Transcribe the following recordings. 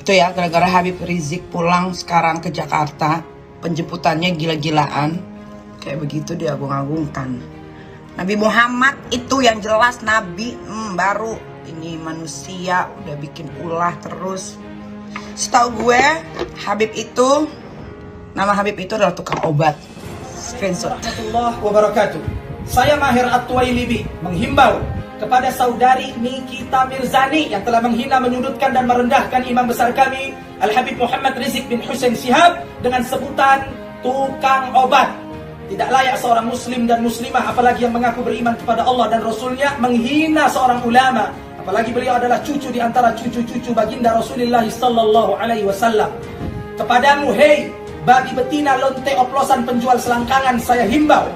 Itu ya, gara-gara Habib Rizik pulang sekarang ke Jakarta, penjemputannya gila-gilaan. Kayak begitu diagung-agungkan. Nabi Muhammad itu yang jelas Nabi, baru ini manusia udah bikin ulah terus. Setahu gue, nama Habib itu adalah tukang obat. Screenshot. Warahmatullahi wabarakatuh. Saya Maher At-Tuwailibi menghimbau kepada saudari Nikita Mirzani yang telah menghina, menyudutkan dan merendahkan imam besar kami Al-Habib Muhammad Rizik bin Hussein Shihab dengan sebutan tukang obat. Tidak layak seorang muslim dan muslimah, apalagi yang mengaku beriman kepada Allah dan Rasulnya, menghina seorang ulama, apalagi beliau adalah cucu di antara cucu-cucu baginda Rasulullah sallallahu alaihi wasallam. Kepadamu, hei babi betina lonte oplosan penjual selangkangan, saya himbau,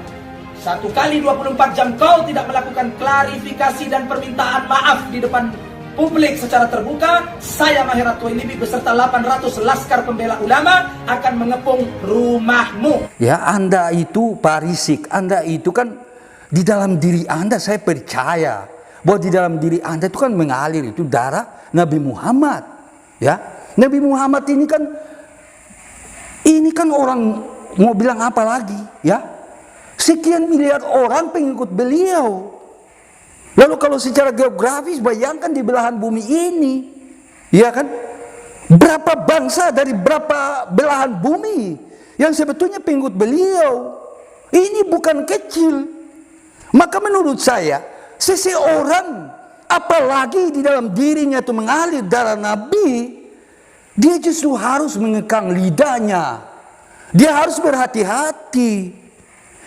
1 kali 24 jam kau tidak melakukan klarifikasi dan permintaan maaf di depan publik secara terbuka, saya Maher At-Tuwailibi beserta 800 laskar pembela ulama akan mengepung rumahmu. Ya, Anda itu Pak Rizik, Anda itu kan di dalam diri Anda, saya percaya bahwa di dalam diri Anda itu kan mengalir itu darah Nabi Muhammad. Ya, Nabi Muhammad ini kan orang mau bilang apa lagi, ya? Sekian miliar orang pengikut beliau. Lalu kalau secara geografis bayangkan di belahan bumi ini, ya kan? Berapa bangsa dari berapa belahan bumi yang sebetulnya pengikut beliau. Ini bukan kecil. Maka menurut saya, seseorang apalagi di dalam dirinya itu mengalir darah Nabi, dia justru harus mengekang lidahnya. Dia harus berhati-hati.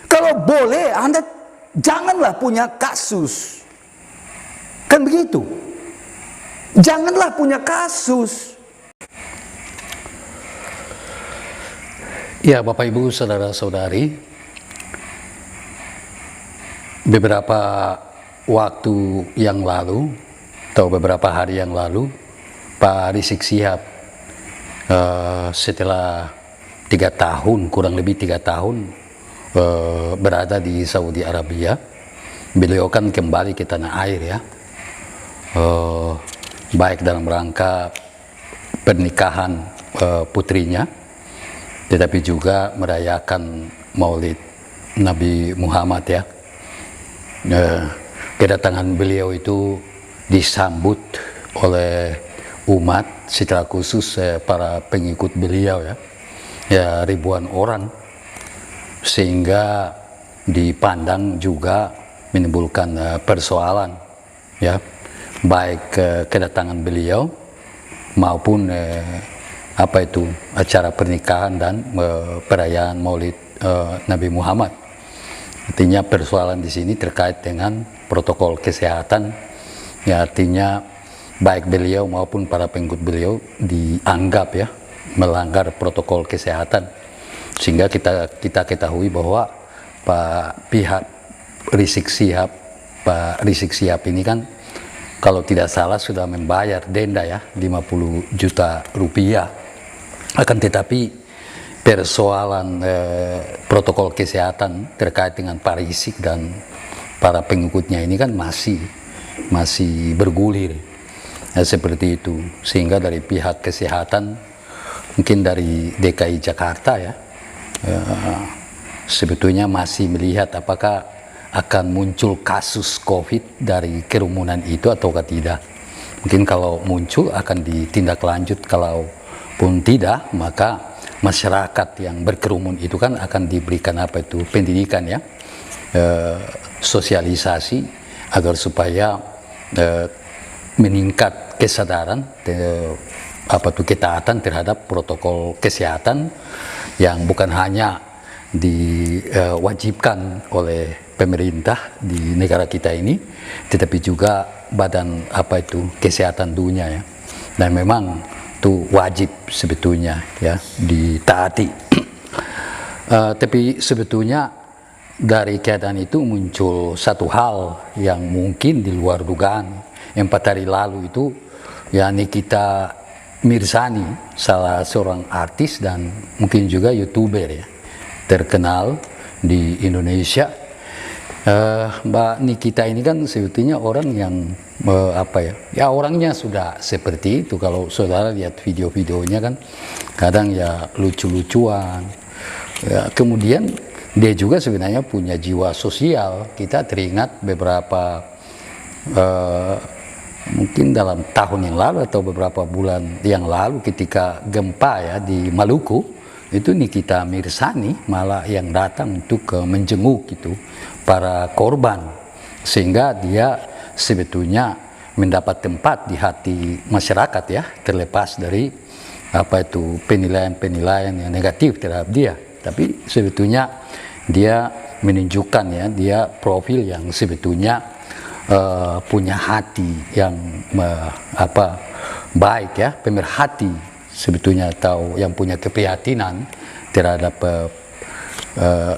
Kalau boleh, Anda janganlah punya kasus. Kan begitu? Janganlah punya kasus. Ya, Bapak Ibu, saudara-saudari, beberapa waktu yang lalu atau beberapa hari yang lalu, Pak Rizik Shihab setelah 3 tahun, kurang lebih 3 tahun berada di Saudi Arabia, beliau kan kembali ke tanah air ya. Baik dalam rangka pernikahan putrinya, tetapi juga merayakan Maulid Nabi Muhammad ya. Kedatangan beliau itu disambut oleh umat, secara khusus para pengikut beliau ya, ribuan orang, sehingga dipandang juga menimbulkan persoalan ya, baik kedatangan beliau maupun acara pernikahan dan perayaan Maulid Nabi Muhammad. Artinya persoalan di sini terkait dengan protokol kesehatan, ya, artinya baik beliau maupun para pengikut beliau dianggap ya melanggar protokol kesehatan, sehingga kita ketahui bahwa pihak Rizik Shihab ini kan kalau tidak salah sudah membayar denda ya 50 juta rupiah. Akan tetapi persoalan protokol kesehatan terkait dengan Pak Rizik dan para pengikutnya ini kan masih bergulir ya, seperti itu, sehingga dari pihak kesehatan mungkin dari DKI Jakarta ya, sebetulnya masih melihat apakah akan muncul kasus COVID dari kerumunan itu ataukah tidak. Mungkin kalau muncul akan ditindaklanjut, kalau pun tidak maka masyarakat yang berkerumun itu kan akan diberikan pendidikan ya, sosialisasi agar supaya meningkat kesadaran ketaatan terhadap protokol kesehatan yang bukan hanya diwajibkan oleh pemerintah di negara kita ini, tetapi juga badan kesehatan dunia ya, dan memang itu wajib sebetulnya ya ditaati. Tapi sebetulnya dari keadaan itu muncul satu hal yang mungkin di luar dugaan. 4 hari lalu itu ya, Nikita Mirzani, salah seorang artis dan mungkin juga YouTuber ya terkenal di Indonesia, Mbak Nikita ini kan sebetulnya orang yang ya orangnya sudah seperti itu. Kalau saudara lihat video-videonya kan kadang ya lucu-lucuan ya, kemudian dia juga sebenarnya punya jiwa sosial. Kita teringat beberapa mungkin dalam tahun yang lalu atau beberapa bulan yang lalu ketika gempa ya di Maluku, itu Nikita Mirzani malah yang datang untuk menjenguk itu para korban, sehingga dia sebetulnya mendapat tempat di hati masyarakat ya, terlepas dari penilaian-penilaian yang negatif terhadap dia. Tapi sebetulnya dia menunjukkan ya, dia profil yang sebetulnya punya hati yang baik ya, pemerhati sebetulnya, atau yang punya keprihatinan terhadap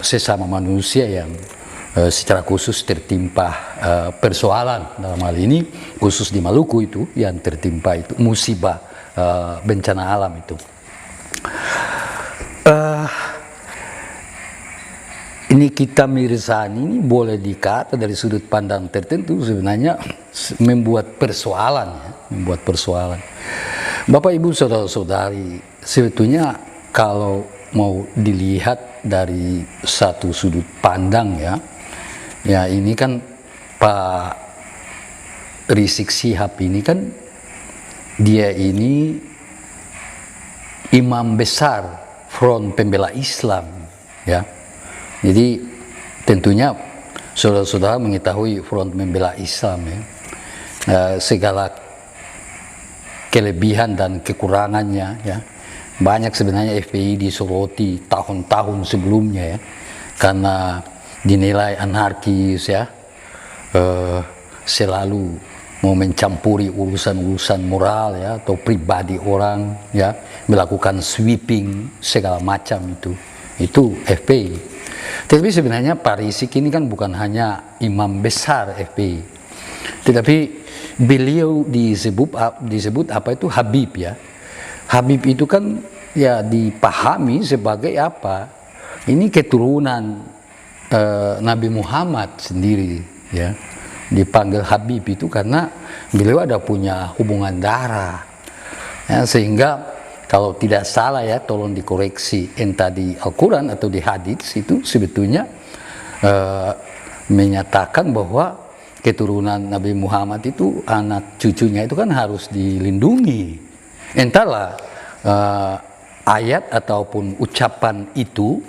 sesama manusia yang secara khusus tertimpa persoalan. Dalam hal ini khusus di Maluku itu yang tertimpa itu musibah bencana alam itu. Nikita Mirzani ini boleh dikata dari sudut pandang tertentu sebenarnya membuat persoalan ya, membuat persoalan. Bapak Ibu saudara-saudari, sebetulnya kalau mau dilihat dari satu sudut pandang ya ini kan Pak Rizik Syihab ini kan dia ini imam besar Front Pembela Islam ya. Jadi tentunya saudara-saudara mengetahui Front Pembela Islam ya, segala kelebihan dan kekurangannya ya. Banyak sebenarnya FPI disoroti tahun-tahun sebelumnya ya, karena dinilai anarkis ya, selalu mau mencampuri urusan-urusan moral ya atau pribadi orang ya, melakukan sweeping segala macam itu FPI. Tetapi sebenarnya Pak Rizik ini kan bukan hanya imam besar FPI, tetapi beliau disebut apa itu Habib ya. Habib itu kan ya dipahami sebagai apa? Ini keturunan Nabi Muhammad sendiri ya. Dipanggil Habib itu karena beliau ada punya hubungan darah ya, sehingga kalau tidak salah ya, tolong dikoreksi, entah di Al-Quran atau di hadits itu sebetulnya menyatakan bahwa keturunan Nabi Muhammad itu anak cucunya itu kan harus dilindungi. Entahlah ayat ataupun ucapan itu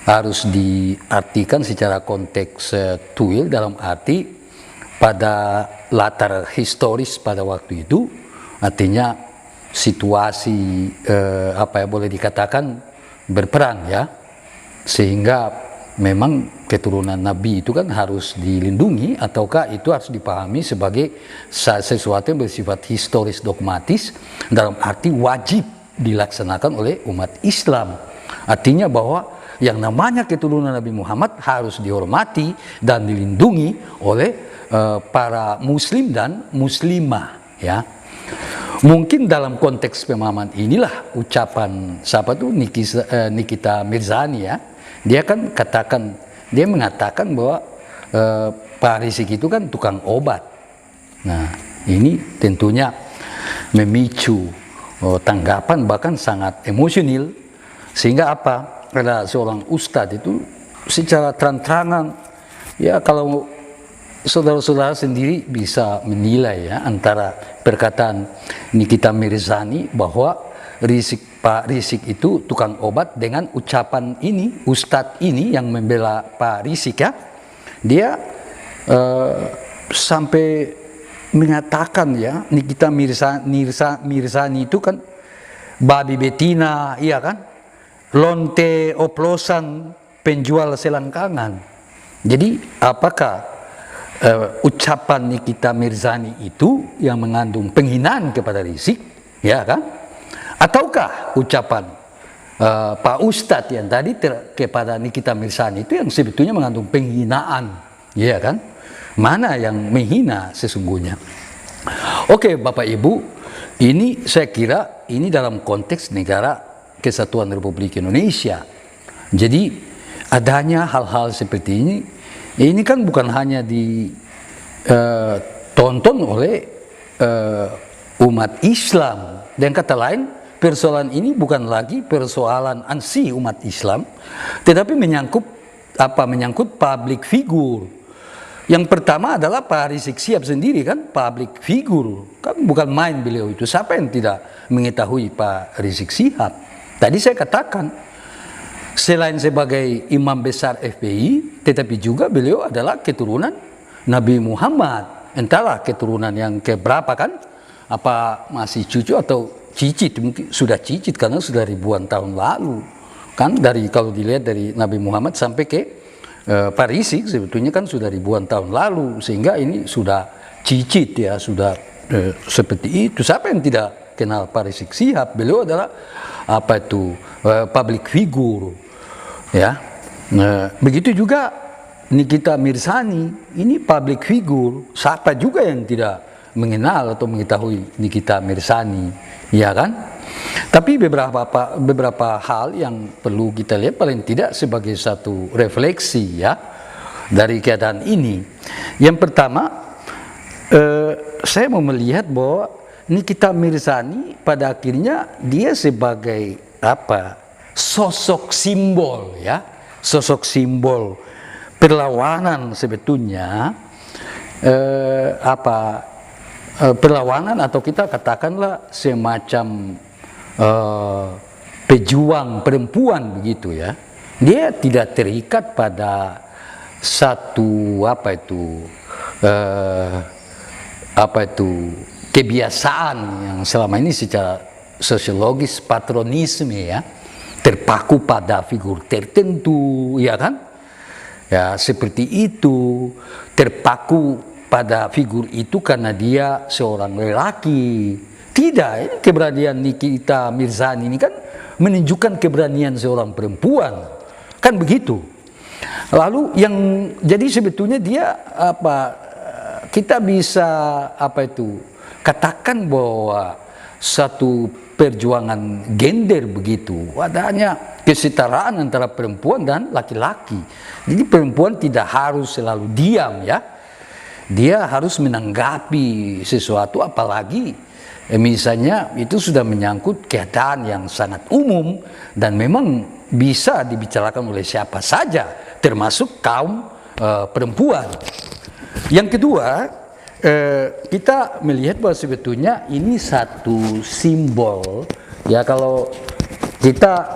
harus diartikan secara konteks tuil, dalam arti pada latar historis pada waktu itu, artinya situasi boleh dikatakan berperang ya, sehingga memang keturunan Nabi itu kan harus dilindungi, ataukah itu harus dipahami sebagai sesuatu yang bersifat historis dogmatis dalam arti wajib dilaksanakan oleh umat Islam. Artinya bahwa yang namanya keturunan Nabi Muhammad harus dihormati dan dilindungi oleh para muslim dan muslimah ya. Mungkin dalam konteks pemahaman inilah ucapan Nikita Mirzani ya, dia mengatakan bahwa Pak Rizik itu kan tukang obat. Nah ini tentunya memicu tanggapan bahkan sangat emosional, sehingga ada seorang ustadz itu secara terang-terangan ya, kalau saudara-saudara sendiri bisa menilai ya antara perkataan Nikita Mirzani bahwa Pak Rizik itu tukang obat dengan ucapan ini, ustadz ini yang membela Pak Rizik ya, dia sampai mengatakan ya, Nikita Mirzani itu kan babi betina, iya kan, lonte oplosan, penjual selangkangan. Jadi apakah ucapan Nikita Mirzani itu yang mengandung penghinaan kepada Rizik, ya kan? Ataukah ucapan Pak Ustadz yang tadi kepada Nikita Mirzani itu yang sebetulnya mengandung penghinaan, ya kan? Mana yang menghina sesungguhnya? Oke, Bapak Ibu, ini saya kira ini dalam konteks negara Kesatuan Republik Indonesia. Jadi adanya hal-hal seperti ini Ini kan bukan hanya ditonton oleh umat Islam. Dan kata lain, persoalan ini bukan lagi persoalan ansi umat Islam, tetapi menyangkut public figure. Yang pertama adalah Pak Rizik Sihab sendiri kan public figure, kan bukan main beliau itu. Siapa yang tidak mengetahui Pak Rizik Sihab? Tadi saya katakan, selain sebagai imam besar FPI, tetapi juga beliau adalah keturunan Nabi Muhammad. Entahlah keturunan yang keberapa kan? Apa masih cucu atau cicit? Mungkin sudah cicit karena sudah ribuan tahun lalu. Kan kalau dilihat dari Nabi Muhammad sampai ke Pak Rizik sebetulnya kan sudah ribuan tahun lalu, sehingga ini sudah cicit ya, sudah seperti itu. Siapa yang tidak kenal Pak Rizik Sihab? Beliau adalah public figure ya. Begitu juga Nikita Mirzani, ini public figure. Siapa juga yang tidak mengenal atau mengetahui Nikita Mirzani, ya kan? Tapi beberapa hal yang perlu kita lihat paling tidak sebagai satu refleksi ya dari keadaan ini. Yang pertama, saya mau melihat bahwa Nikita Mirzani pada akhirnya dia sebagai sosok simbol ya, sosok simbol perlawanan sebetulnya, perlawanan atau kita katakanlah semacam pejuang perempuan begitu ya. Dia tidak terikat pada satu kebiasaan yang selama ini secara sosiologis patronisme ya, terpaku pada figur tertentu ya kan, ya seperti itu, terpaku pada figur itu karena dia seorang lelaki. Tidak, ini keberanian Nikita Mirzani ini kan menunjukkan keberanian seorang perempuan, kan begitu. Lalu yang jadi sebetulnya dia kita bisa katakan bahwa satu perjuangan gender begitu, adanya kesetaraan antara perempuan dan laki-laki. Jadi perempuan tidak harus selalu diam ya, dia harus menanggapi sesuatu, apalagi misalnya itu sudah menyangkut keadaan yang sangat umum dan memang bisa dibicarakan oleh siapa saja, termasuk kaum perempuan. Yang kedua, kita melihat bahwa sebetulnya ini satu simbol ya, kalau kita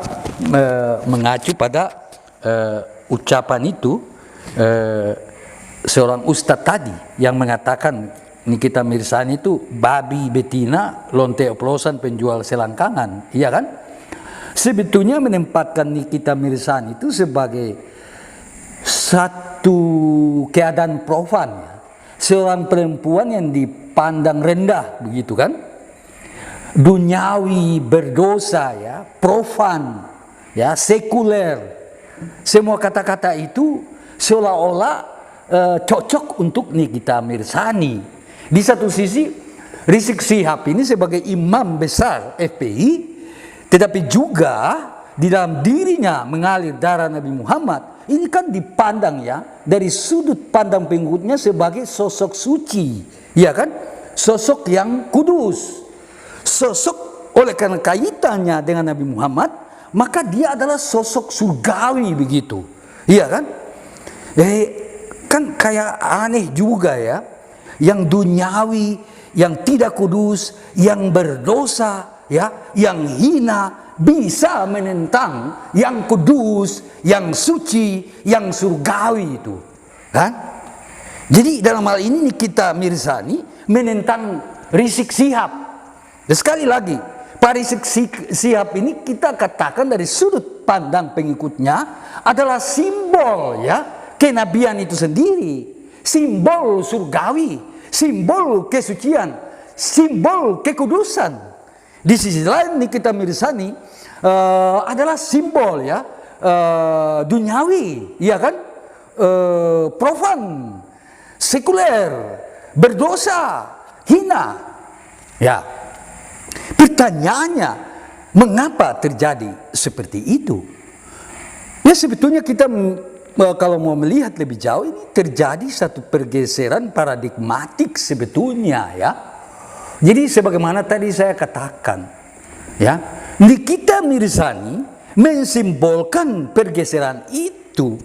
mengacu pada ucapan itu seorang ustadz tadi yang mengatakan Nikita Mirzani itu babi betina, lonte oplosan, penjual selangkangan, iya kan? Sebetulnya menempatkan Nikita Mirzani itu sebagai satu keadaan profan, ya. Seorang perempuan yang dipandang rendah, begitu kan? Duniawi, berdosa, ya, profan, ya, sekuler. Semua kata-kata itu seolah-olah cocok untuk Nikita Mirzani. Di satu sisi Rizik Sihab ini sebagai imam besar FPI, tetapi juga di dalam dirinya mengalir darah Nabi Muhammad. Ini kan dipandang ya dari sudut pandang pengikutnya sebagai sosok suci, ya kan? Sosok yang kudus, sosok oleh karena kaitannya dengan Nabi Muhammad, maka dia adalah sosok surgawi begitu, iya kan? Kan kayak aneh juga ya, yang duniawi, yang tidak kudus, yang berdosa, ya, yang hina bisa menentang yang kudus, yang suci, yang surgawi itu, kan? Jadi dalam hal ini Nikita Mirzani menentang Rizik Sihab. Dan sekali lagi, Pak Rizik Sihab ini kita katakan dari sudut pandang pengikutnya adalah simbol ya kenabian itu sendiri, simbol surgawi, simbol kesucian, simbol kekudusan. Di sisi lain Nikita Mirzani adalah simbol ya duniawi, ya kan, profan, sekuler, berdosa, hina. Ya, pertanyaannya mengapa terjadi seperti itu? Ya sebetulnya kita kalau mau melihat lebih jauh, ini terjadi satu pergeseran paradigmatik sebetulnya ya. Jadi sebagaimana tadi saya katakan ya, Nikita Mirzani mensimbolkan pergeseran itu.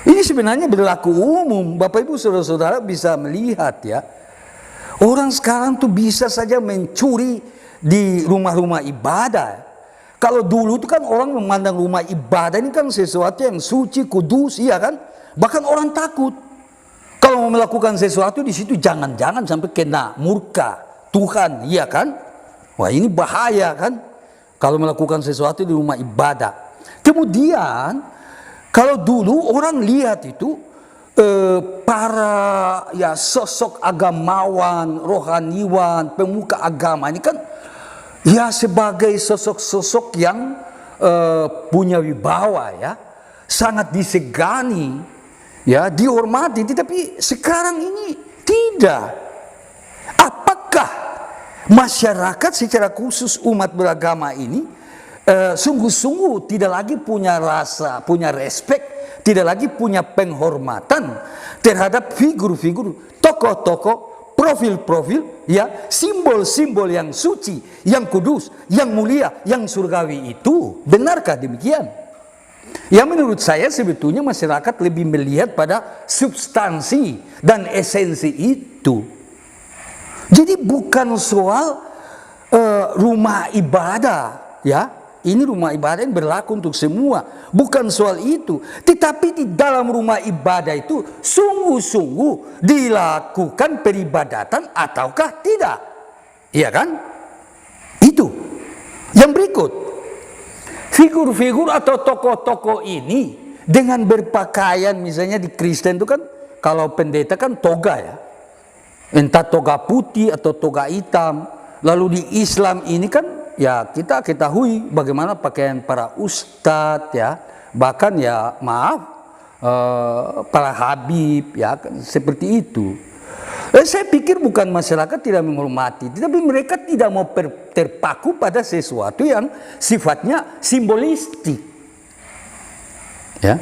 Ini sebenarnya berlaku umum, Bapak Ibu Saudara-saudara bisa melihat ya. Orang sekarang tuh bisa saja mencuri di rumah-rumah ibadah. Kalau dulu itu kan orang memandang rumah ibadah ini kan sesuatu yang suci, kudus, iya kan? Bahkan orang takut. Kalau mau melakukan sesuatu di situ jangan-jangan sampai kena murka Tuhan, iya kan? Wah, ini bahaya kan? Kalau melakukan sesuatu di rumah ibadah. Kemudian kalau dulu orang lihat itu para ya sosok agamawan, rohaniwan, pemuka agama ini kan ya sebagai sosok-sosok yang punya wibawa ya, sangat disegani, ya dihormati. Tetapi sekarang ini tidak. Apakah masyarakat secara khusus umat beragama ini sungguh-sungguh tidak lagi punya rasa, punya respek, tidak lagi punya penghormatan terhadap figur-figur, tokoh-tokoh, profil-profil, ya, simbol-simbol yang suci, yang kudus, yang mulia, yang surgawi itu? Benarkah demikian? Ya, menurut saya sebetulnya masyarakat lebih melihat pada substansi dan esensi itu. Jadi bukan soal rumah ibadah, ya. Ini rumah ibadah yang berlaku untuk semua. Bukan soal itu. Tetapi di dalam rumah ibadah itu sungguh-sungguh dilakukan peribadatan ataukah tidak? Iya kan? Itu. Yang berikut. Figur-figur atau tokoh-tokoh ini dengan berpakaian, misalnya di Kristen itu kan kalau pendeta kan toga ya. Entah toga putih atau toga hitam. Lalu di Islam ini kan ya kita ketahui bagaimana pakaian para ustadz ya, bahkan ya maaf para habib ya, seperti itu. Saya pikir bukan masyarakat tidak menghormati, tetapi mereka tidak mau terpaku pada sesuatu yang sifatnya simbolistik. Ya.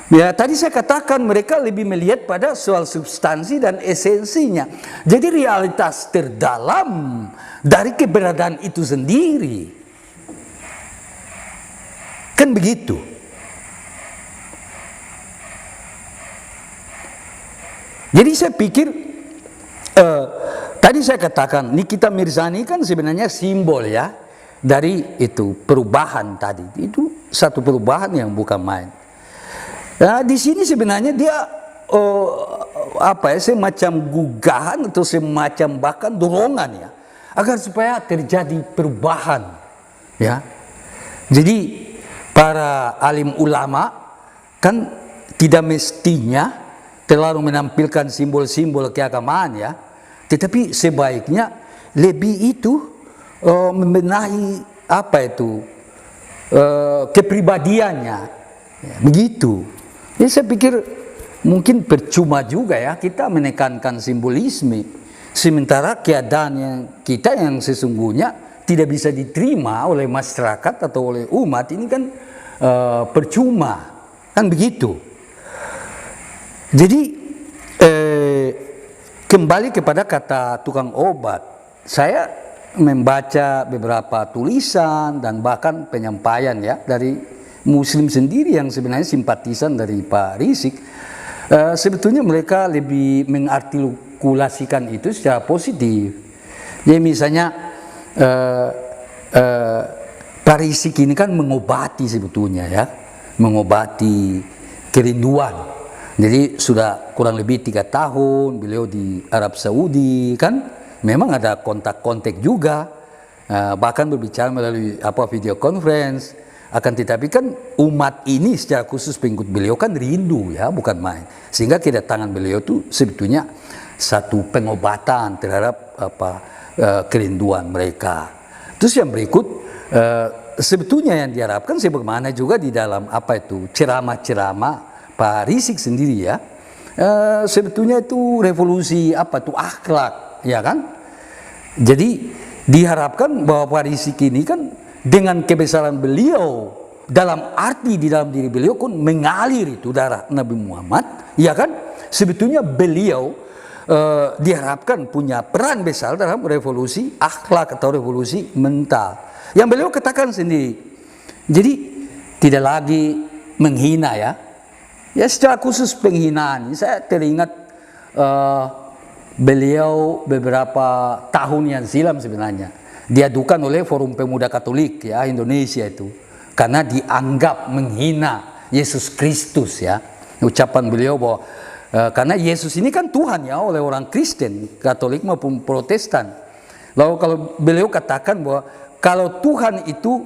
Ya, tadi saya katakan mereka lebih melihat pada soal substansi dan esensinya. Jadi realitas terdalam dari keberadaan itu sendiri. Kan begitu. Jadi saya pikir tadi saya katakan Nikita Mirzani kan sebenarnya simbol ya dari itu perubahan tadi. Itu satu perubahan yang bukan main. Nah, di sini sebenarnya dia semacam gugahan atau semacam bahkan dorongan ya, agar supaya terjadi perubahan ya. Jadi para alim ulama kan tidak mestinya terlalu menampilkan simbol-simbol keagamaan ya, tetapi sebaiknya lebih itu membenahi kepribadiannya ya, begitu. Ya, saya pikir mungkin percuma juga ya kita menekankan simbolisme, sementara keadaan yang kita yang sesungguhnya tidak bisa diterima oleh masyarakat atau oleh umat ini kan percuma, kan begitu. Jadi kembali kepada kata tukang obat, saya membaca beberapa tulisan dan bahkan penyampaian ya dari Muslim sendiri yang sebenarnya simpatisan dari Pak Rizik. Sebetulnya mereka lebih mengartikulasikan itu secara positif. Jadi misalnya Pak Rizik ini kan mengobati sebetulnya ya, mengobati kerinduan. Jadi sudah kurang lebih 3 tahun beliau di Arab Saudi kan, memang ada kontak-kontak juga, bahkan berbicara melalui video conference. Akan tetapi kan umat ini secara khusus pengikut beliau kan rindu ya, bukan main. Sehingga kedatangan beliau itu sebetulnya satu pengobatan terhadap kerinduan mereka. Terus yang berikut sebetulnya yang diharapkan sebagaimana juga di dalam ceramah-ceramah Pak Rizik sendiri ya. Sebetulnya itu revolusi akhlak ya kan. Jadi diharapkan bahwa Pak Rizik ini kan dengan kebesaran beliau dalam arti di dalam diri beliau pun mengalir itu darah Nabi Muhammad, ya kan? Sebetulnya beliau diharapkan punya peran besar dalam revolusi akhlak atau revolusi mental. Yang beliau katakan sendiri. Jadi tidak lagi menghina ya. Ya secara khusus penghinaan. Saya teringat beliau beberapa tahun yang silam sebenarnya diadukan oleh Forum Pemuda Katolik ya Indonesia itu karena dianggap menghina Yesus Kristus ya. Ucapan beliau bahwa karena Yesus ini kan Tuhan ya oleh orang Kristen, Katolik maupun Protestan. Lalu kalau beliau katakan bahwa kalau Tuhan itu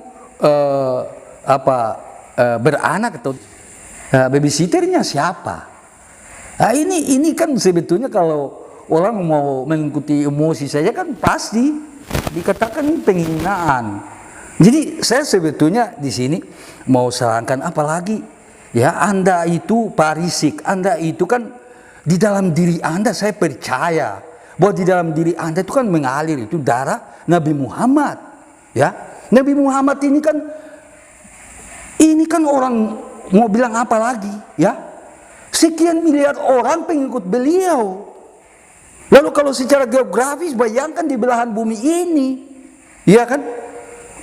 beranak atau babysitternya siapa? Nah, ini kan sebetulnya kalau orang mau mengikuti emosi saja kan pasti dikatakan ini penghinaan. Jadi saya sebetulnya di sini mau sarankan apalagi ya Anda itu Pak Rizik, Anda itu kan di dalam diri Anda saya percaya bahwa di dalam diri Anda itu kan mengalir itu darah Nabi Muhammad. Ya, Nabi Muhammad ini kan orang mau bilang apa lagi ya? Sekian miliar orang pengikut beliau. Lalu kalau secara geografis bayangkan di belahan bumi ini, ya kan?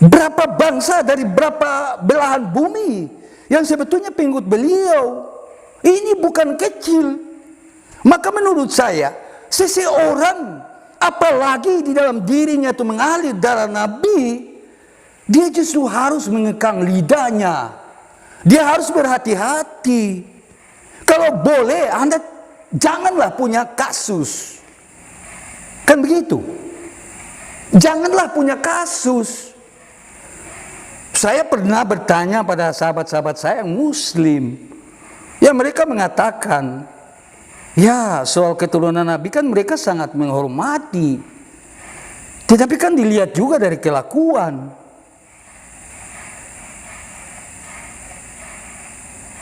Berapa bangsa dari berapa belahan bumi yang sebetulnya pengikut beliau. Ini bukan kecil. Maka menurut saya, seseorang apalagi di dalam dirinya itu mengalir darah Nabi, dia justru harus mengekang lidahnya. Dia harus berhati-hati. Kalau boleh, Anda janganlah punya kasus. Kan begitu? Janganlah punya kasus. Saya pernah bertanya pada sahabat-sahabat saya yang Muslim. Ya mereka mengatakan, ya soal keturunan Nabi kan mereka sangat menghormati. Tetapi kan dilihat juga dari kelakuan.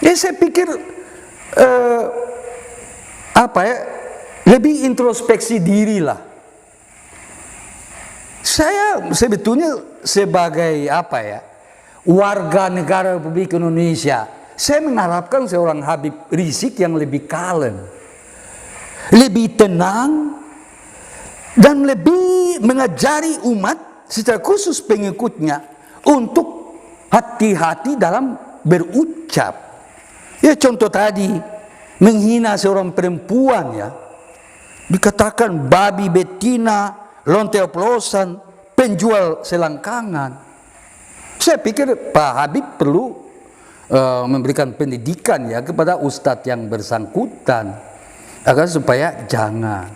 Ya saya pikir lebih introspeksi diri lah. Saya sebetulnya sebagai warga negara Republik Indonesia, saya mengharapkan seorang Habib Rizik yang lebih kalem, lebih tenang, dan lebih mengajari umat secara khusus pengikutnya untuk hati-hati dalam berucap. Ya contoh tadi, menghina seorang perempuan ya, dikatakan babi betina, lonte oplosan, penjual selangkangan. Saya pikir Pak Habib perlu memberikan pendidikan ya kepada ustadz yang bersangkutan agar supaya jangan.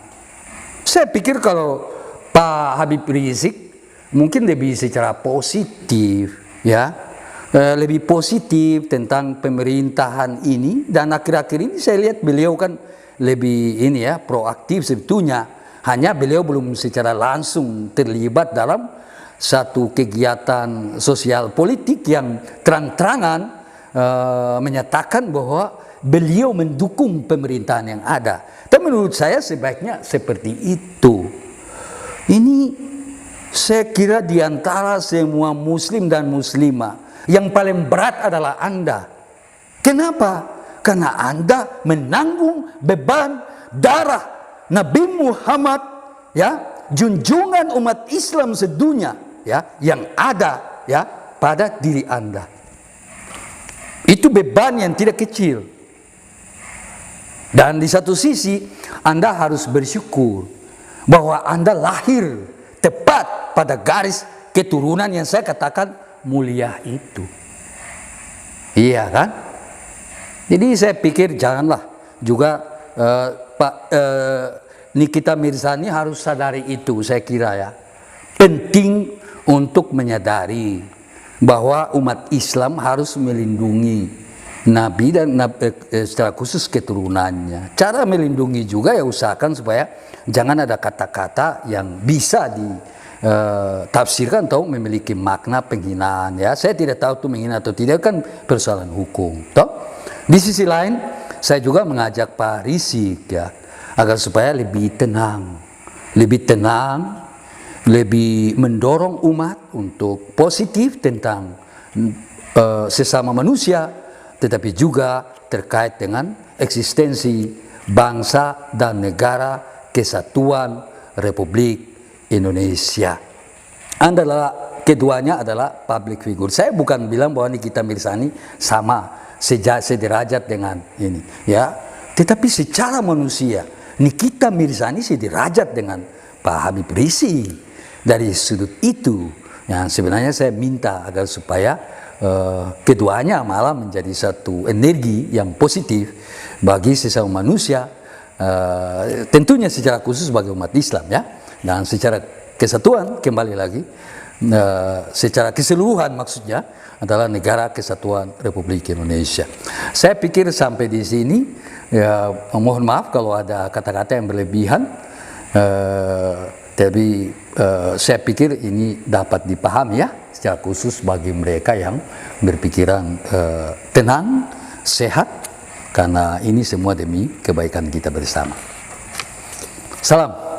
Saya pikir kalau Pak Habib Rizik mungkin lebih secara positif ya, lebih positif tentang pemerintahan ini, dan akhir-akhir ini saya lihat beliau kan lebih proaktif sebetulnya. Hanya beliau belum secara langsung terlibat dalam satu kegiatan sosial politik yang terang-terangan menyatakan bahwa beliau mendukung pemerintahan yang ada. Dan menurut saya sebaiknya seperti itu. Ini saya kira di antara semua muslim dan muslimah yang paling berat adalah Anda. Kenapa? Karena Anda menanggung beban darah Nabi Muhammad ya, junjungan umat Islam sedunia ya, yang ada ya pada diri Anda. Itu beban yang tidak kecil. Dan di satu sisi Anda harus bersyukur bahwa Anda lahir tepat pada garis keturunan yang saya katakan mulia itu. Iya kan? Jadi saya pikir janganlah juga Nikita Mirzani harus sadari itu, saya kira ya. Penting untuk menyadari bahwa umat Islam harus melindungi Nabi dan secara khusus keturunannya. Cara melindungi juga ya usahakan supaya jangan ada kata-kata yang bisa ditafsirkan atau memiliki makna penghinaan ya. Saya tidak tahu itu menghina atau tidak, kan persoalan hukum. Toh? Di sisi lain saya juga mengajak Pak Rizik ya, agar supaya lebih tenang, lebih mendorong umat untuk positif tentang sesama manusia, tetapi juga terkait dengan eksistensi bangsa dan negara kesatuan Republik Indonesia. Keduanya adalah public figure. Saya bukan bilang bahwa Nikita Mirzani sama sederajat dengan ini, ya. Tetapi secara manusia, Nikita Mirzani sederajat dengan Pak Habib Rizik. Dari sudut itu, yang sebenarnya saya minta agar supaya keduanya malah menjadi satu energi yang positif bagi sesama manusia, tentunya secara khusus bagi umat Islam, ya. Dan secara kesatuan, kembali lagi, secara keseluruhan maksudnya adalah negara kesatuan Republik Indonesia. Saya pikir sampai di sini, ya, mohon maaf kalau ada kata-kata yang berlebihan, tapi saya pikir ini dapat dipahami, ya, secara khusus bagi mereka yang berpikiran tenang, sehat, karena ini semua demi kebaikan kita bersama. Salam.